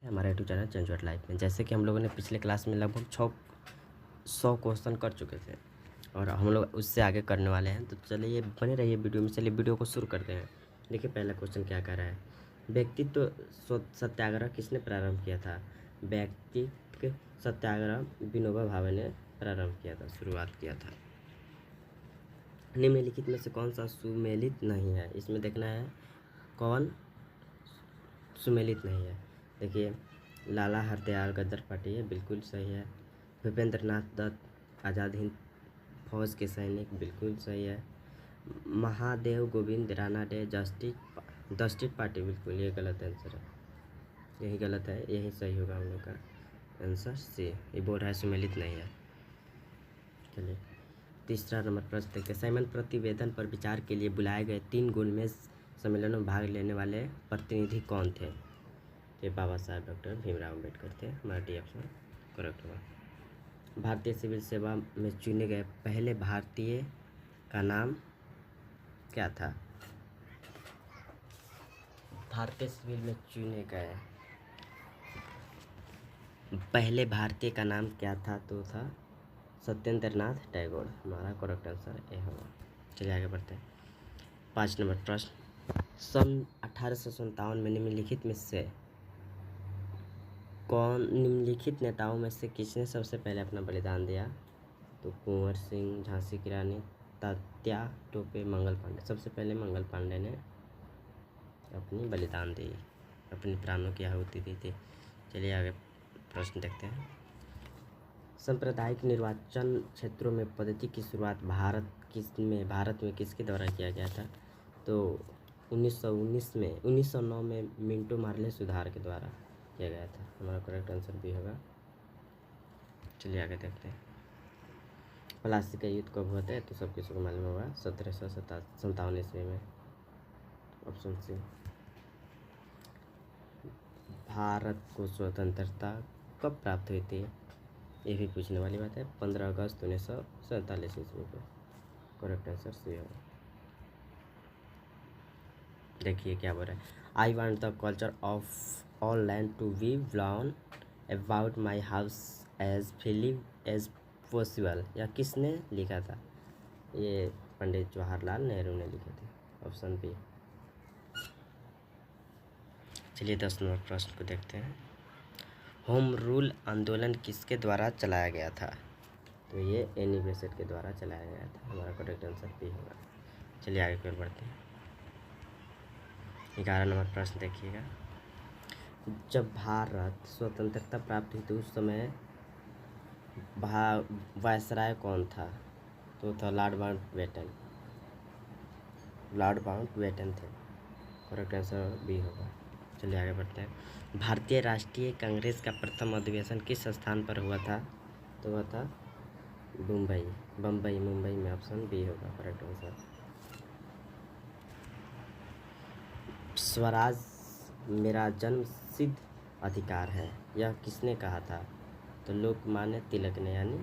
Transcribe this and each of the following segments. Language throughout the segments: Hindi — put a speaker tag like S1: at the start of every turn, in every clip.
S1: हमारा YouTube channel change your life में। जैसे कि हम लोगों ने पिछले क्लास में लगभग 600 क्वेश्चन कर चुके थे और हम लोग उससे आगे करने वाले हैं। तो चलिए बने रहिए वीडियो में। चलिए वीडियो को शुरू करते हैं। देखिए पहला क्वेश्चन क्या कह रहा है, व्यक्तित्व सत्याग्रह किसने प्रारंभ किया था? व्यक्तित्व सत्याग्रह विनोबा भावे ने प्रारंभ किया था, शुरुआत किया था। निम्नलिखित में से कौन सा सुमेलित नहीं है? इसमें देखना है कौन सुमेलित नहीं है। देखिए लाला हरदयाल गदर पार्टी है, बिल्कुल सही है। भूपेंद्र नाथ दत्त आज़ाद हिंद फौज के सैनिक, बिल्कुल सही है। महादेव गोविंद रानाडे जस्टिस पार्टी, बिल्कुल ये गलत आंसर है, यही गलत है, यही सही होगा हम लोग का आंसर सी। ये बोल रहा है सुमेलित नहीं है। चलिए तीसरा नंबर प्रश्न देखते हैं। साइमन प्रतिवेदन पर विचार के लिए बुलाए गए 3 गोलमेज सम्मेलनों में भाग लेने वाले प्रतिनिधि कौन थे? ये बाबा साहब डॉक्टर भीमराव अम्बेडकर थे। हमारा डी ऑप्शन करेक्ट होगा। भारतीय सिविल सेवा में चुने गए पहले भारतीय का नाम क्या था? भारतीय सिविल में चुने गए पहले भारतीय का नाम क्या था? तो था सत्येंद्र नाथ टैगोर। हमारा करेक्ट आंसर ए होगा। चलिए आगे बढ़ते हैं। 5 नंबर प्रश्न, सन 1857 में निम्नलिखित नेताओं में से किसने सबसे पहले अपना बलिदान दिया? तो कुंवर सिंह, झांसी की रानी, तात्या टोपे, मंगल पांडे। सबसे पहले मंगल पांडे ने अपनी बलिदान दी, अपनी प्राणों की आहुति दी थी। चलिए आगे प्रश्न देखते हैं। सांप्रदायिक निर्वाचन क्षेत्रों में पद्धति की शुरुआत भारत में किसके द्वारा किया गया था? तो 1909 में मिंटो मार्ले सुधार के द्वारा किया गया था। हमारा करेक्ट आंसर भी होगा। चलिए आगे देखते हैं। प्लासी का युद्ध कब हुआ था? तो सब किसी को मालूम होगा, 1757 ईस्वी में। Option C. भारत को स्वतंत्रता कब प्राप्त हुई थी? ये भी पूछने वाली बात है। 15 अगस्त 1947 ईस्वी को। करेक्ट आंसर सी होगा। देखिए क्या बोल रहा है, I want the culture of all land to be blown about my house as freely as possible. यह किसने लिखा था? ये पंडित जवाहरलाल नेहरू ने लिखे थे। Option B. चलिए 10 नंबर प्रश्न को देखते हैं। होम रूल आंदोलन किसके द्वारा चलाया गया था? तो ये एनी बेसेंट के द्वारा चलाया गया था। हमारा करेक्ट आंसर बी होगा। चलिए आगे फिर बढ़ते हैं। 11 नंबर प्रश्न देखिएगा। जब भारत स्वतंत्रता प्राप्त हुई तो उस समय वायसराय कौन था? तो था लॉर्ड माउंटबेटन। थे। करेक्ट आंसर बी होगा। चलिए आगे बढ़ते हैं। भारतीय राष्ट्रीय कांग्रेस का प्रथम अधिवेशन किस स्थान पर हुआ था? तो वह था मुंबई में। ऑप्शन बी होगा करेक्ट आंसर। स्वराज मेरा जन्मसिद्ध अधिकार है, यह किसने कहा था? तो लोकमान्य तिलक ने, यानी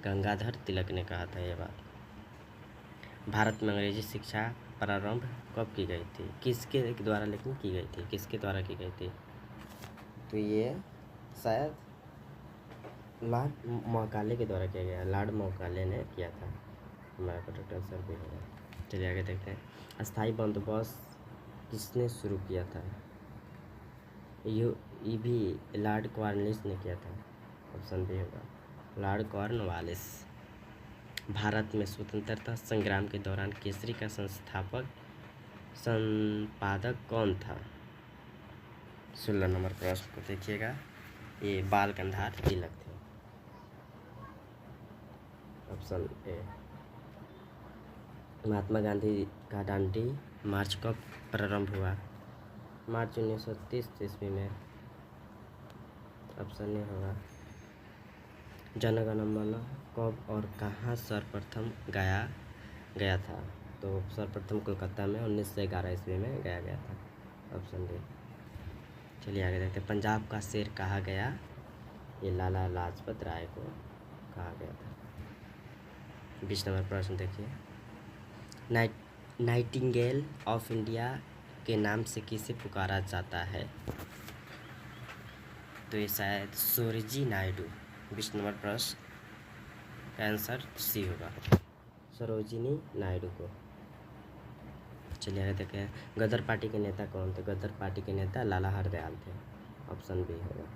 S1: गंगाधर तिलक ने कहा था यह बात। भारत में अंग्रेजी शिक्षा प्रारंभ कब की गई थी? किसके द्वारा लेकिन की गई थी? किसके द्वारा की गई थी? तो ये शायद लॉर्ड मौकाले के द्वारा किया गया। लॉर्ड मौकाले ने किया था। हमारा करेक्ट आंसर भी होगा। चलिए आगे देखते हैं। अस्थाई बंदोबस्त किसने शुरू किया था? ये भी लॉर्ड कॉर्नवालिस ने किया था। ऑप्शन बी होगा लॉर्ड कॉर्नवालिस। भारत में स्वतंत्रता संग्राम के दौरान केसरी का संपादक कौन था? 16 नंबर प्रश्न को देखिएगा। ये बाल गंगाधर तिलक थे। Option A. महात्मा गांधी का दांडी मार्च कब प्रारंभ हुआ? मार्च 1930 ईस्वी में। ऑप्शन ए होगा। जनगण मन कब और कहाँ सर्वप्रथम गाया गया था? तो सर्वप्रथम कोलकाता में 1911 ईस्वी में गाया गया था। Option D. चलिए आगे देखते हैं। पंजाब का शेर कहा गया? ये लाला लाजपत राय को कहा गया था। 20 नंबर प्रश्न देखिए। नाइटिंगेल ऑफ इंडिया के नाम से किसे पुकारा जाता है? तो ये शायद सरोजिनी नायडू। 20 नंबर प्रश्न का आंसर सी होगा, सरोजिनी नायडू को। चलिए आगे देखते हैं, गदर पार्टी के नेता कौन थे? गदर पार्टी के नेता लाला हरदयाल थे, ऑप्शन बी होगा।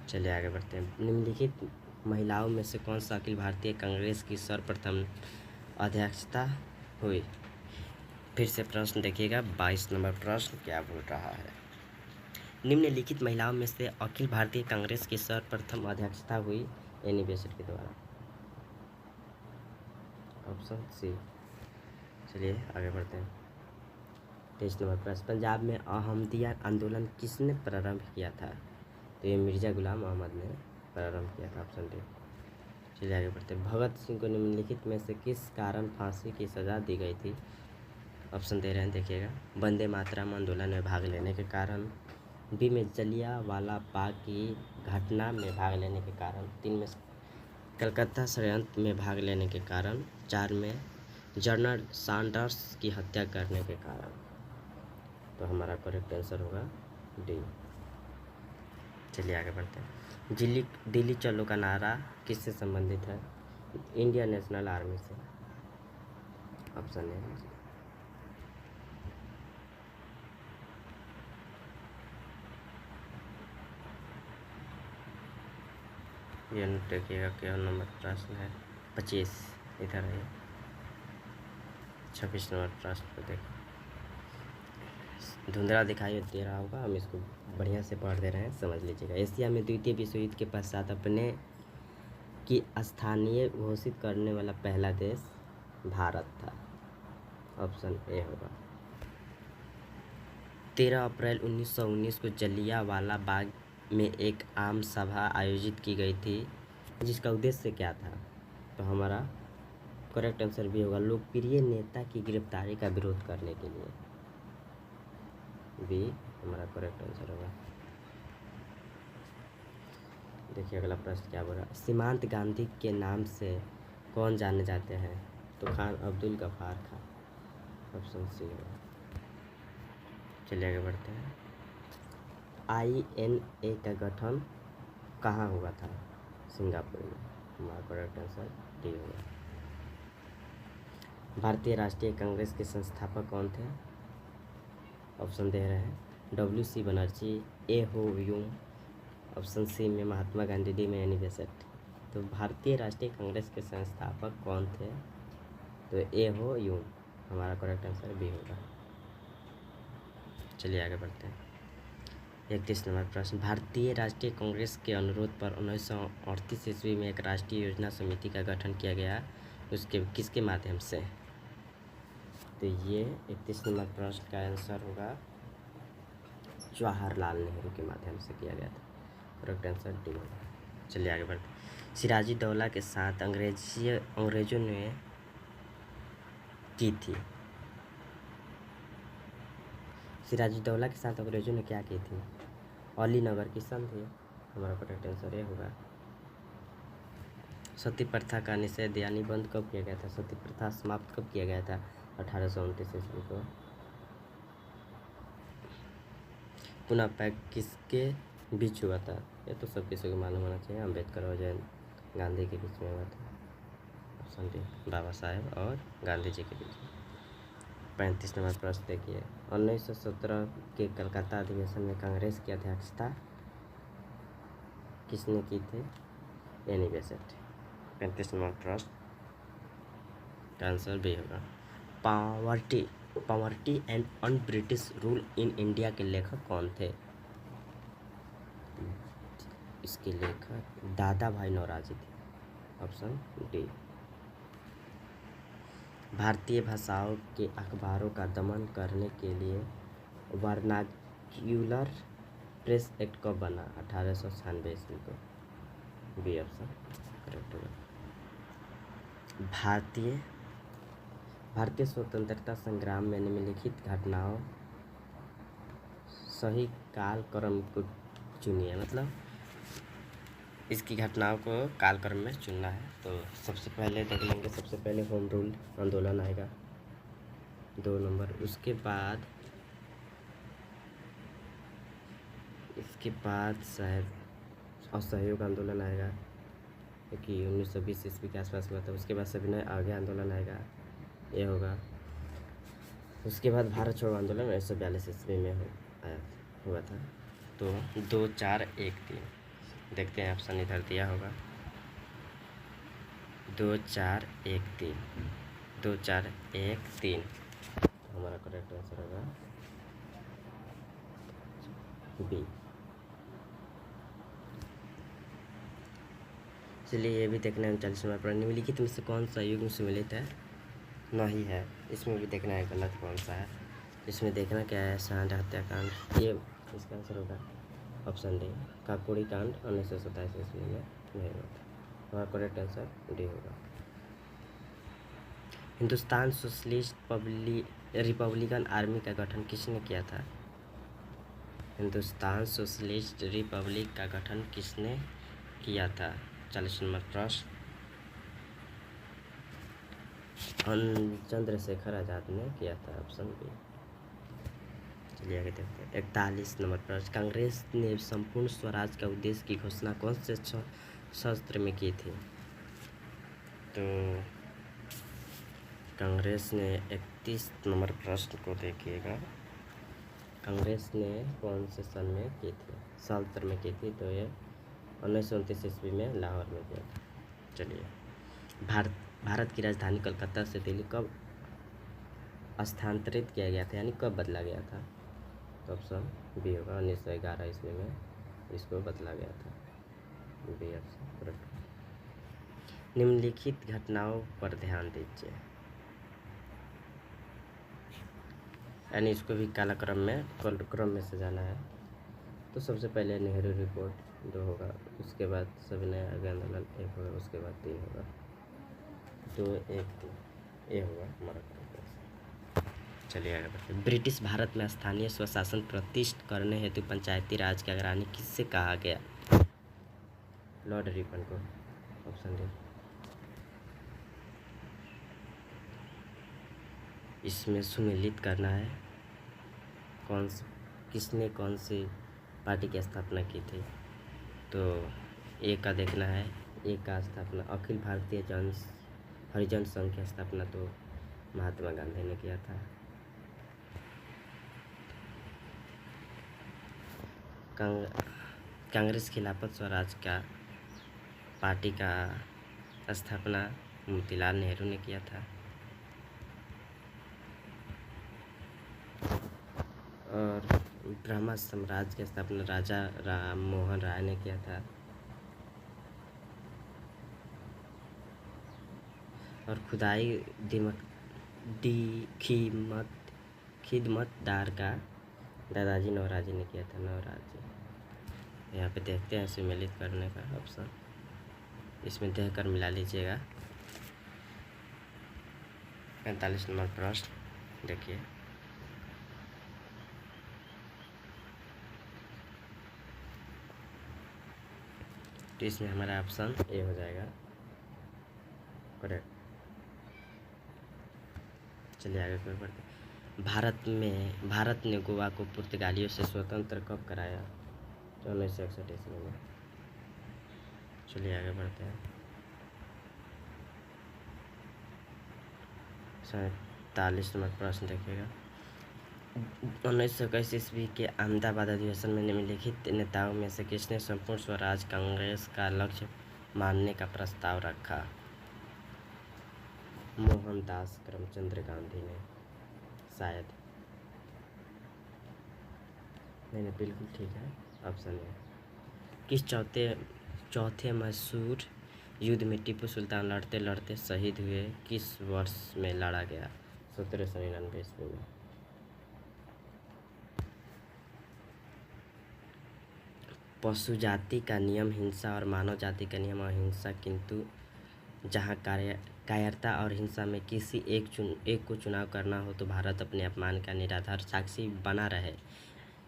S1: चलिए आगे बढ़ते हैं, निम्नलिखित महिलाओं में से कौन सा अखिल भारतीय कांग्रेस की सर्वप्रथम अध्यक्षता हुई? फिर से प्रश्न देखिएगा, 22 नंबर प्रश्न क्या बोल रहा है। निम्नलिखित महिलाओं में से अखिल भारतीय कांग्रेस की सर्वप्रथम अध्यक्षता हुई एनी बेसेंट के द्वारा, ऑप्शन सी। चलिए आगे बढ़ते हैं, 23 नंबर प्रश्न, पंजाब में अहमदिया आंदोलन किसने प्रारंभ किया था? तो ये मिर्जा गुलाम अहमद ने प्रारंभ किया था, ऑप्शन डी। चलिए आगे बढ़ते हैं, भगत सिंह को निम्नलिखित में से किस कारण फांसी की सज़ा दी गई थी? ऑप्शन दे रहे हैं, देखिएगा, वंदे मातरम आंदोलन में भाग लेने के कारण, बी में जलियांवाला बाग की घटना में भाग लेने के कारण, 3 में कलकत्ता षड्यंत्र में भाग लेने के कारण, 4 में जनरल सैंडर्स की हत्या करने के कारण। तो हमारा करेक्ट आंसर होगा डी। चलिए आगे बढ़ते हैं, दिल्ली चलो का नारा किससे संबंधित है? इंडियन नेशनल आर्मी से, ऑप्शन ए। ये देखिएगा क्या नंबर प्रश्न है, 25 इधर है, 26 नंबर प्रश्न को देखिए, धुंधला दिखाई दे रहा होगा, हम इसको बढ़िया से पढ़ दे रहे हैं, समझ लीजिएगा। एशिया में द्वितीय विश्व युद्ध के पश्चात अपने की स्थानीय घोषित करने वाला पहला देश भारत था, ऑप्शन ए होगा। 13 अप्रैल 1919 को जलियांवाला बाग में एक आम सभा आयोजित की गई थी, जिसका उद्देश्य क्या था? तो हमारा करेक्ट आंसर भी होगा, लोकप्रिय नेता की गिरफ्तारी का विरोध करने के लिए, बी हमारा करेक्ट आंसर होगा। देखिए अगला प्रश्न क्या बोल रहा है, सीमांत गांधी के नाम से कौन जाने जाते हैं? तो खान अब्दुल गफ्फार खान, ऑप्शन सी होगा। चलिए आगे बढ़ते हैं, INA का गठन कहाँ हुआ था? सिंगापुर में, हमारा करेक्ट आंसर डी होगा। भारतीय राष्ट्रीय कांग्रेस के संस्थापक कौन थे? ऑप्शन दे रहे हैं, WC बनर्जी, ए हो यूम, ऑप्शन सी में महात्मा गांधी, डी में एनी बेसेंट। तो भारतीय राष्ट्रीय कांग्रेस के संस्थापक कौन थे? तो ए हो यूम, हमारा करेक्ट आंसर बी होगा। चलिए आगे बढ़ते हैं, 31 नंबर प्रश्न, भारतीय राष्ट्रीय कांग्रेस के अनुरोध पर 1938 ईस्वी में एक राष्ट्रीय योजना समिति का गठन किया गया, उसके किसके माध्यम से? तो ये 31 नंबर प्रश्न का आंसर होगा जवाहरलाल नेहरू के माध्यम से किया गया था, करेक्ट आंसर डी होगा। चलिए आगे बढ़ते, सिराजुद्दौला के साथ अंग्रेजों ने की थी, सिराजुद्दौला के साथ अंग्रेजों ने क्या की थी? अलीनगर की संधि, हमारा करेक्ट आंसर ये होगा। सती प्रथा का निषेध यानी बंद कब किया गया था? सती प्रथा समाप्त कब किया गया था? 1829 ईस्वी को। पुनः पैक किसके बीच हुआ था? ये तो सब किसी को मालूम होना चाहिए, अम्बेडकर और जयंत गांधी के बीच में हुआ था, ऑप्शन डी, बाबा साहेब और गांधी जी के बीच में। 35 नंबर प्रश्न देखिए, 1917 के कलकत्ता अधिवेशन में कांग्रेस की अध्यक्षता किसने की थी? Annie Besant. 35 नंबर प्रश्न का आंसर बी होगा। Poverty and un British rule in India के लेखक कौन थे? इसके लेखक दादा भाई नौरोजी थे, ऑप्शन डी। भारतीय भाषाओं के अखबारों का दमन करने के लिए वर्नाक्यूलर प्रेस एक्ट कब बना? 1896 ईस्वी को, बी ऑप्शन करेक्ट होगा। भारतीय स्वतंत्रता संग्राम में निम्नलिखित घटनाओं सही कालक्रम को चुनिए, मतलब इसकी घटनाओं को कालक्रम में चुनना है। तो सबसे पहले देख लेंगे, सबसे पहले होम रूल आंदोलन आएगा 2 नंबर, उसके बाद इसके बाद शायद असहयोग आंदोलन आएगा, क्योंकि 1920 ईस्वी के आसपास हुआ था। उसके बाद सविनय अवज्ञा आंदोलन आएगा, ये होगा। उसके बाद भारत छोड़ो आंदोलन 1942 ईस्वी में हुआ था। तो 2 4 1 3 देखते हैं, ऑप्शन इधर दिया होगा 2 4 1 3 2 4 1 3। तो हमारा करेक्ट आंसर होगा बी। चलिए ये भी देखना है। 39 नंबर पर निम्नलिखित में से कौन सा युग्म सम्मिलित है नहीं है, इसमें भी देखना है गलत कौन सा है। इसमें देखना क्या है, सांड हत्याकांड, ये इसका आंसर होगा ऑप्शन डी, काकोड़ी कांड 1927 ईस्वी में नहीं हुआ था। हमारा करेक्ट आंसर डी होगा। हिंदुस्तान सोशलिस्ट रिपब्लिकन आर्मी का गठन किसने किया था? हिंदुस्तान सोशलिस्ट रिपब्लिक का गठन किसने किया था? 40 नंबर प्रश्न, चंद्रशेखर आजाद ने किया था, ऑप्शन बी। चलिए आगे देखते हैं। 41 नंबर प्रश्न, कांग्रेस ने संपूर्ण स्वराज का उद्देश्य की घोषणा कौन से शस्त्र में की थी? तो कांग्रेस ने 31 नंबर प्रश्न को देखिएगा, कांग्रेस ने कौन से सन में की थी, साल में की थी? तो ये 1929 ईस्वी में लाहौर में किया था। चलिए, भारत की राजधानी कलकत्ता से दिल्ली कब स्थानांतरित किया गया था, यानी कब बदला गया था? तो ऑप्शन बी होगा, 1911 ईस्वी में इसको बदला गया था, बी ऑप्शन करेक्ट। निम्नलिखित घटनाओं पर ध्यान दीजिए, यानी इसको भी कालक्रम में सजाना है। तो सबसे पहले नेहरू रिपोर्ट 2 होगा, उसके बाद सविनय अवज्ञा आंदोलन 1 होगा, उसके बाद 3 होगा, 2 1 2 ये होगा हमारा करेक्ट। चलिए आगे बढ़ते हैं। ब्रिटिश भारत में स्थानीय स्वशासन प्रतिष्ठित करने हेतु पंचायती राज की अग्रणी किससे कहा गया? लॉर्ड रिपन को, ऑप्शन डी। इसमें सुमेलित करना है किसने कौन सी पार्टी की स्थापना की थी? तो ए का देखना है, ए का स्थापना अखिल भारतीय हरिजन संघ की स्थापना तो महात्मा गांधी ने किया था। कांग्रेस खिलाफत स्वराज का पार्टी का स्थापना मोतीलाल नेहरू ने किया था। और ब्रह्मा साम्राज्य की स्थापना राजा राम मोहन राय ने किया था। और खुदाई खिदमतदार का दादाजी नौराजी ने किया था, नौराजी। यहाँ पे देखते हैं सम्मिलित करने का ऑप्शन, इसमें देखकर मिला लीजिएगा। 45 नंबर प्रश्न देखिए, तो इसमें हमारा ऑप्शन ए हो जाएगा करेक्ट। चलिए आगे फिर बढ़ते हैं। भारत ने गोवा को पुर्तगालियों से स्वतंत्र कब कराया? 1961 ईस्वी में। चलिए आगे बढ़ते हैं। 47 नंबर प्रश्न देखिएगा। 1921 ईस्वी के अहमदाबाद अधिवेशन में निम्नलिखित नेताओं में से किसने संपूर्ण स्वराज कांग्रेस का लक्ष्य मानने का प्रस्ताव रखा? मोहनदास करमचंद गांधी ने शायद, नहीं बिल्कुल ठीक है, ऑप्शन है। किस चौथे मैसूर युद्ध में टीपू सुल्तान लड़ते लड़ते शहीद हुए? किस वर्ष में लड़ा गया? 1799 ईस्वी में। पशु जाति का नियम हिंसा और मानव जाति का नियम अहिंसा, किंतु जहाँ कायरता और हिंसा में किसी एक को चुनाव करना हो तो भारत अपने अपमान का निराधार साक्षी बना रहे।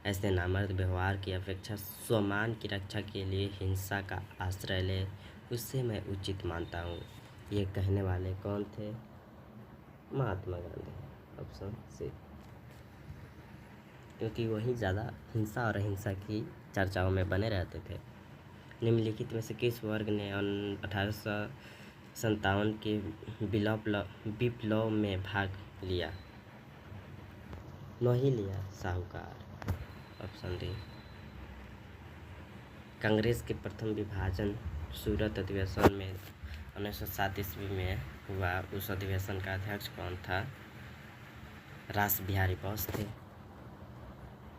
S1: ऐसे नामर्द व्यवहार की अपेक्षा स्वमान की रक्षा के लिए हिंसा का आश्रय ले, उससे मैं उचित मानता हूँ। ये कहने वाले कौन थे? Mahatma Gandhi, option C. क्योंकि वही ज़्यादा हिंसा और अहिंसा की चर्चाओं में बने रहते थे। निम्नलिखित में से किस वर्ग ने 1857 के विप्लव में भाग लिया? नहीं लिया, साहूकार। Option D. कांग्रेस के प्रथम विभाजन सूरत अधिवेशन में 1907 ईस्वी में हुआ। उस अधिवेशन का अध्यक्ष कौन था? रास बिहारी बोस थे।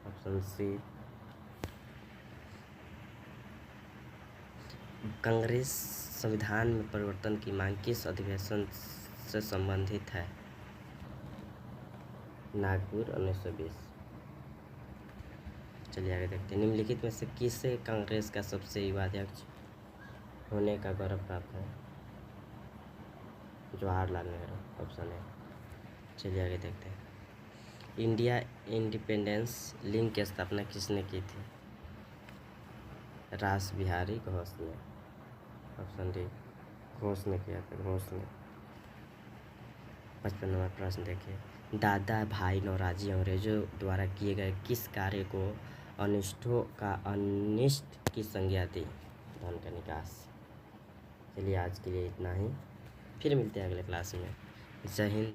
S1: Option C. कांग्रेस संविधान में परिवर्तन की मांग किस अधिवेशन से संबंधित है? नागपुर 1920। चलिए आगे देखते हैं। निम्नलिखित में से किसे कांग्रेस का सबसे युवा अध्यक्ष होने का गौरव प्राप्त है? जवाहरलाल नेहरू। ऑप्शन है। चलिए आगे देखते हैं। इंडिया इंडिपेंडेंस लिंक की स्थापना किसने की थी? रास बिहारी घोष ने। Option D. घोष ने किया था, घोष ने। 55 नंबर प्रश्न देखिए। दादा भाई नौरोजी अंग्रेजों द्वारा किए गए किस कार्य को अनिष्ट की संज्ञा दी? धन का निकास। चलिए आज के लिए इतना ही, फिर मिलते हैं अगले क्लास में। जय हिंद।